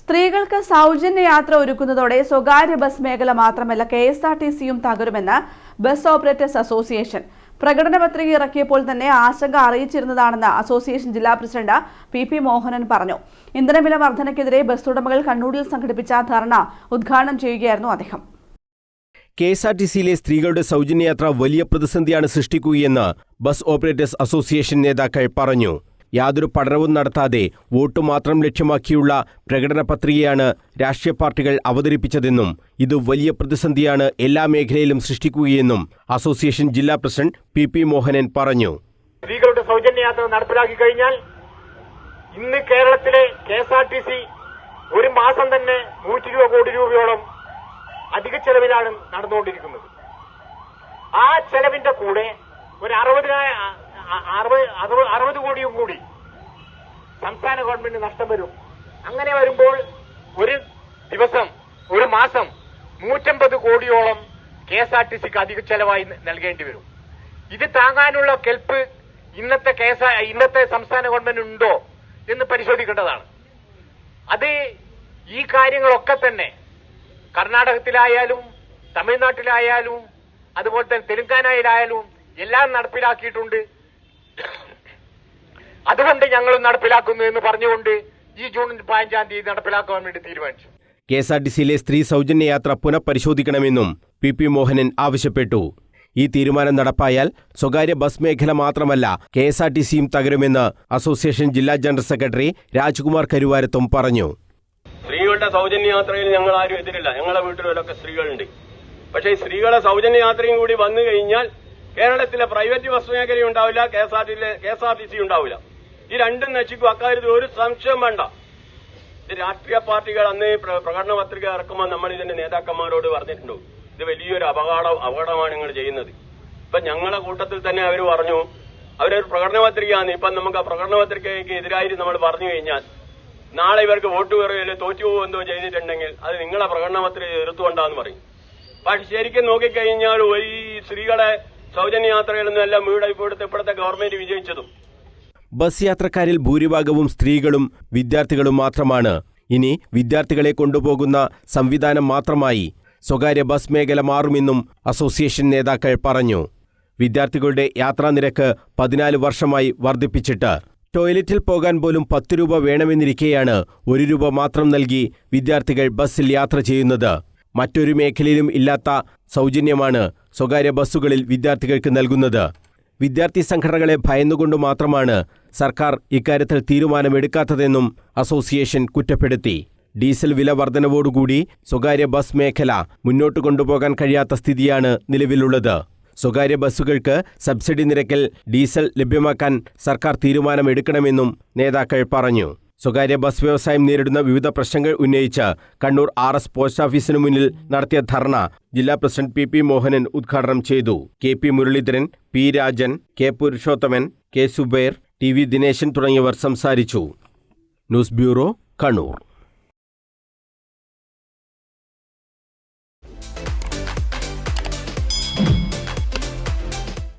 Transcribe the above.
സ്ത്രീകൾക്ക് സൗജന്യ യാത്ര ഒരുക്കുന്നതോടെ സ്വകാര്യ ബസ് മേഖല മാത്രമല്ല KSRTCയും തകരുമെന്ന് ബസ് ഓപ്പറേറ്റേഴ്സ് അസോസിയേഷൻ. പ്രകടന പത്രിക ഇറക്കിയപ്പോൾ തന്നെ ആശങ്ക അറിയിച്ചിരുന്നതാണെന്ന് അസോസിയേഷൻ ജില്ലാ പ്രസിഡന്റ് PP മോഹനൻ പറഞ്ഞു. ഇന്ധനവില വർധനയ്ക്കെതിരെ ബസ് ഉടമകൾ കണ്ണൂരിൽ സംഘടിപ്പിച്ച ധർണ ഉദ്ഘാടനം ചെയ്യുകയായിരുന്നു അദ്ദേഹം. KSRTCയിലെ സ്ത്രീകളുടെ സൗജന്യയാത്ര വലിയ പ്രതിസന്ധിയാണ് സൃഷ്ടിക്കുകയെന്ന് ബസ് ഓപ്പറേറ്റേഴ്സ് അസോസിയേഷൻ നേതാക്കൾ പറഞ്ഞു. യാതൊരു പഠനവും നടത്താതെ വോട്ട് മാത്രം ലക്ഷ്യമാക്കിയുള്ള പ്രകടന പത്രികയാണ് രാഷ്ട്രീയ പാർട്ടികൾ അവതരിപ്പിച്ചതെന്നും ഇത് വലിയ പ്രതിസന്ധിയാണ് എല്ലാ മേഖലയിലും സൃഷ്ടിക്കുകയെന്നും അസോസിയേഷൻ ജില്ലാ പ്രസിഡന്റ് PP മോഹനൻ പറഞ്ഞു. സ്ത്രീകളുടെ സൗജന്യയാത്ര നടപ്പിലാക്കി കഴിഞ്ഞാൽ ഇന്ന് കേരളത്തിലെ KSRTC ഒരു മാസം തന്നെ 120 കോടി രൂപയോളം അധിക ചെലവിലാണ് നടന്നുകൊണ്ടിരിക്കുന്നത്. ആ ചെലവിന്റെ കൂടെ ഒരു 60 കോടിയും കൂടി സംസ്ഥാന ഗവൺമെന്റ് നഷ്ടം വരും. അങ്ങനെ വരുമ്പോൾ ഒരു ദിവസം ഒരു മാസം 150 കോടിയോളം KSRTCക്ക് അധിക ചെലവായി നൽകേണ്ടി വരും. ഇത് താങ്ങാനുള്ള കെൽപ്പ് ഇന്നത്തെ സംസ്ഥാന ഗവൺമെന്റ് ഉണ്ടോ എന്ന് പരിശോധിക്കേണ്ടതാണ്. അത് ഈ കാര്യങ്ങളൊക്കെ തന്നെ കർണാടകത്തിലായാലും തമിഴ്നാട്ടിലായാലും അതുപോലെ തന്നെ തെലങ്കാനയിലായാലും എല്ലാം നടപ്പിലാക്കിയിട്ടുണ്ട്. അതുകൊണ്ട് ഞങ്ങളും നടപ്പിലാക്കുന്നു എന്ന് പറഞ്ഞുകൊണ്ട് ഈ ജൂൺ 15-ാം തീയതി നടപ്പിലാക്കാൻ വേണ്ടി തീരുമാനിച്ചു. KSRTCയിലെ സ്ത്രീ സൗജന്യയാത്ര പുനഃപരിശോധിക്കണമെന്നും PP മോഹനൻ ആവശ്യപ്പെട്ടു. ഈ തീരുമാനം നടപ്പായാൽ സ്വകാര്യ ബസ് മേഖല മാത്രമല്ല KSRTCയും തകരുമെന്ന് അസോസിയേഷൻ ജില്ലാ ജനറൽ സെക്രട്ടറി രാജ്കുമാർ കരുവാരത്തും പറഞ്ഞു. സ്ത്രീകളുടെ സൗജന്യയാത്രയിൽ ഞങ്ങൾ ആരും എതിരില്ല. ഞങ്ങളുടെ വീട്ടിലൊക്കെ സ്ത്രീകളുണ്ട്. പക്ഷേ സ്ത്രീകളെ സൗജന്യയാത്രയും കൂടി വന്നു കഴിഞ്ഞാൽ കേരളത്തിലെ പ്രൈവറ്റ് ബസ് മേഖല ഉണ്ടാവില്ല, KSRTC ഉണ്ടാവില്ല. ഈ രണ്ടും നശിക്കും. അക്കാര്യത്തിൽ ഒരു സംശയം വേണ്ട. ഇത് രാഷ്ട്രീയ പാർട്ടികൾ അന്ന് പ്രകടന പത്രിക ഇറക്കുമ്പോൾ നമ്മൾ ഇതിന്റെ നേതാക്കന്മാരോട് പറഞ്ഞിട്ടുണ്ടോ, ഇത് വലിയൊരു അപകടമാണ് നിങ്ങൾ ചെയ്യുന്നത്. ഇപ്പൊ ഞങ്ങളുടെ കൂട്ടത്തിൽ തന്നെ അവർ പറഞ്ഞു, അവരൊരു പ്രകടന പത്രികയാണ്. ഇപ്പൊ നമുക്ക് ആ പ്രകടന പത്രികയ്ക്ക് എതിരായിട്ട് നമ്മൾ പറഞ്ഞു കഴിഞ്ഞാൽ നാളെ ഇവർക്ക് വോട്ട് കുറയില്ല, തോറ്റുപോകും എന്തോ ചെയ്തിട്ടുണ്ടെങ്കിൽ അത് നിങ്ങളെ പ്രകടന പത്രിക എതിർത്തുകൊണ്ടാന്ന് പറയും. പക്ഷെ ശരിക്കും നോക്കിക്കഴിഞ്ഞാൽ ഈ സ്ത്രീകളെ സൗജന്യയാത്രകളൊന്നും എല്ലാം ഇപ്പോഴത്തെ ഗവൺമെന്റ് വിജയിച്ചതും. ബസ് യാത്രക്കാരിൽ ഭൂരിഭാഗവും സ്ത്രീകളും വിദ്യാർത്ഥികളും മാത്രമാണ്. ഇനി വിദ്യാർത്ഥികളെ കൊണ്ടുപോകുന്ന സംവിധാനം മാത്രമായി സ്വകാര്യ ബസ് മേഖല മാറുമെന്നും അസോസിയേഷൻ നേതാക്കൾ പറഞ്ഞു. വിദ്യാർത്ഥികളുടെ യാത്രാനിരക്ക് 14 വർഷമായി വർദ്ധിപ്പിച്ചിട്ട് ടോയ്ലറ്റിൽ പോകാൻ പോലും 10 രൂപ വേണമെന്നിരിക്കെയാണ് 1 രൂപ മാത്രം നൽകി വിദ്യാർത്ഥികൾ ബസ്സിൽ യാത്ര ചെയ്യുന്നത്. മറ്റൊരു മേഖലയിലും ഇല്ലാത്ത സൗജന്യമാണ് സ്വകാര്യ ബസ്സുകളിൽ വിദ്യാർത്ഥികൾക്ക് നൽകുന്നത്. വിദ്യാർത്ഥി സംഘടനകളെ ഭയന്നുകൊണ്ടു മാത്രമാണ് സർക്കാർ ഇക്കാര്യത്തിൽ തീരുമാനമെടുക്കാത്തതെന്നും അസോസിയേഷൻ കുറ്റപ്പെടുത്തി. ഡീസൽ വില വർധനവോടുകൂടി സ്വകാര്യ ബസ് മേഖല മുന്നോട്ട് കൊണ്ടുപോകാൻ കഴിയാത്ത സ്ഥിതിയാണ് നിലവിലുള്ളത്. സ്വകാര്യ ബസ്സുകൾക്ക് സബ്സിഡി നിരക്കിൽ ഡീസൽ ലഭ്യമാക്കാൻ സർക്കാർ തീരുമാനമെടുക്കണമെന്നും നേതാക്കൾ പറഞ്ഞു. സ്വകാര്യ ബസ് വ്യവസായം നേരിടുന്ന വിവിധ പ്രശ്നങ്ങൾ ഉന്നയിച്ച് കണ്ണൂർ RS പോസ്റ്റ് ഓഫീസിനു മുന്നിൽ നടത്തിയ ധർണ ജില്ലാ പ്രസിഡന്റ് PP മോഹനൻ ഉദ്ഘാടനം ചെയ്തു. KP Muraleedharan, P Rajan, K Purushothaman, K Zubair, TV Dineshan തുടങ്ങിയവർ സംസാരിച്ചു. News bureau, Kannur.